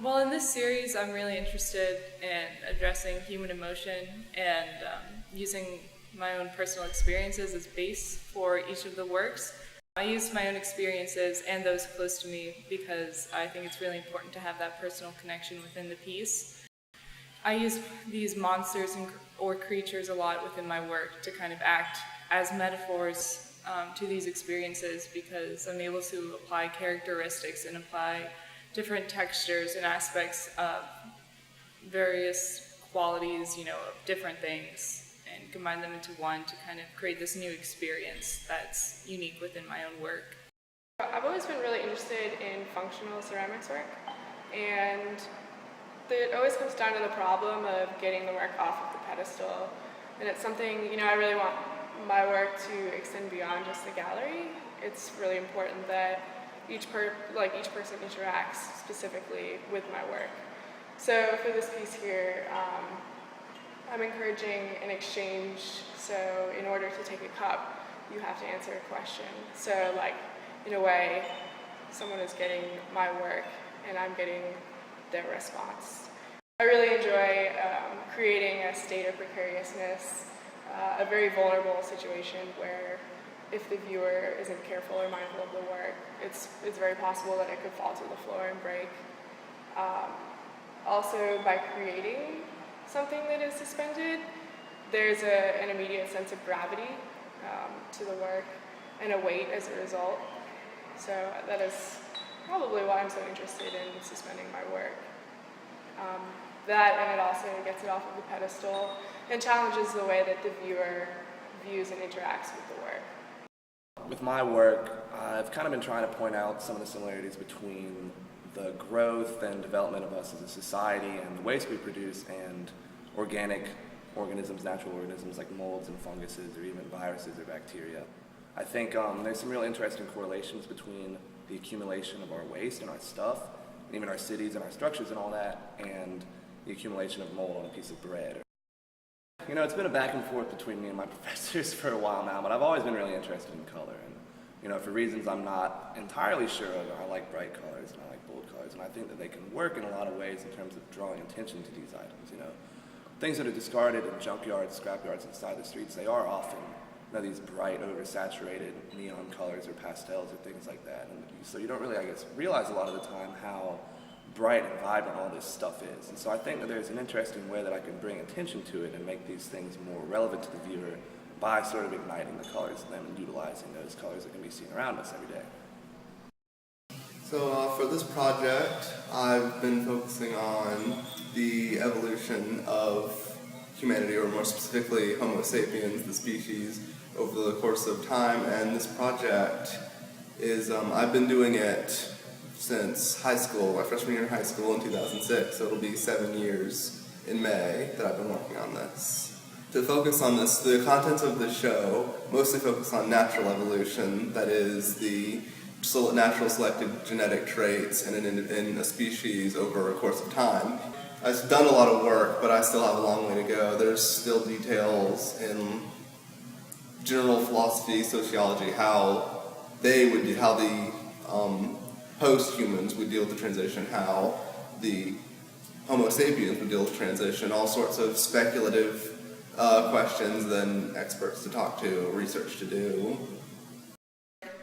Well, in this series, I'm really interested in addressing human emotion and using my own personal experiences as base for each of the works. I use my own experiences and those close to me because I think it's really important to have that personal connection within the piece. I use these monsters or creatures a lot within my work to kind of act as metaphors to these experiences because I'm able to apply characteristics and apply different textures and aspects of various qualities, of different things and combine them into one to kind of create this new experience that's unique within my own work. I've always been really interested in functional ceramics work, and it always comes down to the problem of getting the work off of the pedestal. And it's something, I really want my work to extend beyond just the gallery. It's really important that each person interacts specifically with my work. So for this piece here, I'm encouraging an exchange. So in order to take a cup, you have to answer a question. So in a way, someone is getting my work and I'm getting their response. I really enjoy creating a state of precariousness, a very vulnerable situation where if the viewer isn't careful or mindful of the work, it's very possible that it could fall to the floor and break. Also, by creating something that is suspended, there's an immediate sense of gravity to the work and a weight as a result. So that is probably why I'm so interested in suspending my work. And it also gets it off of the pedestal and challenges the way that the viewer views and interacts with the work. With my work, I've kind of been trying to point out some of the similarities between the growth and development of us as a society and the waste we produce and organic organisms, natural organisms like molds and funguses or even viruses or bacteria. I think there's some real interesting correlations between the accumulation of our waste and our stuff, and even our cities and our structures and all that, and the accumulation of mold on a piece of bread. It's been a back and forth between me and my professors for a while now, but I've always been really interested in color. And, for reasons I'm not entirely sure of, I like bright colors and I like bold colors, and I think that they can work in a lot of ways in terms of drawing attention to these items. Things that are discarded in junkyards, scrapyards inside the streets, they are often these bright, oversaturated neon colors or pastels or things like that. And so you don't really, realize a lot of the time how bright and vibrant all this stuff is. And so I think that there's an interesting way that I can bring attention to it and make these things more relevant to the viewer by sort of igniting the colors in them and utilizing those colors that can be seen around us every day. So for this project, I've been focusing on the evolution of humanity, or more specifically Homo sapiens, the species, over the course of time. And this project is, I've been doing it since high school, my freshman year in high school in 2006, so it'll be 7 years in May that I've been working on this. To focus on this, the contents of the show mostly focus on natural evolution, that is the natural selected genetic traits in a species over a course of time. I've done a lot of work, but I still have a long way to go. There's still details in general philosophy, sociology, how the post-humans would deal with the transition, how the Homo sapiens would deal with the transition, all sorts of speculative questions, then experts to talk to, research to do.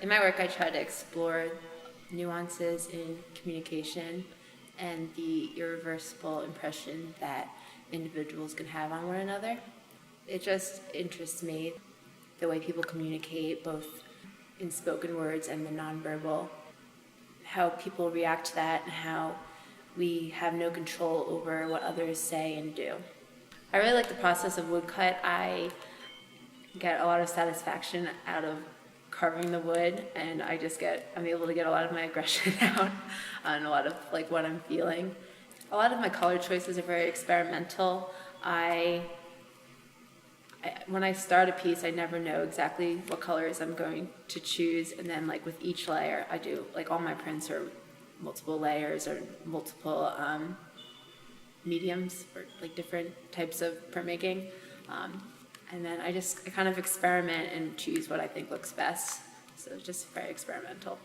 In my work, I try to explore nuances in communication and the irreversible impression that individuals can have on one another. It just interests me, the way people communicate, both in spoken words and the nonverbal, how people react to that and how we have no control over what others say and do. I really like the process of woodcut. I get a lot of satisfaction out of carving the wood, and I'm able to get a lot of my aggression out and a lot of what I'm feeling. A lot of my color choices are very experimental. When I start a piece, I never know exactly what colors I'm going to choose, and then with each layer, I do all my prints are multiple layers or multiple mediums or different types of printmaking. And then I kind of experiment and choose what I think looks best. So it's just very experimental.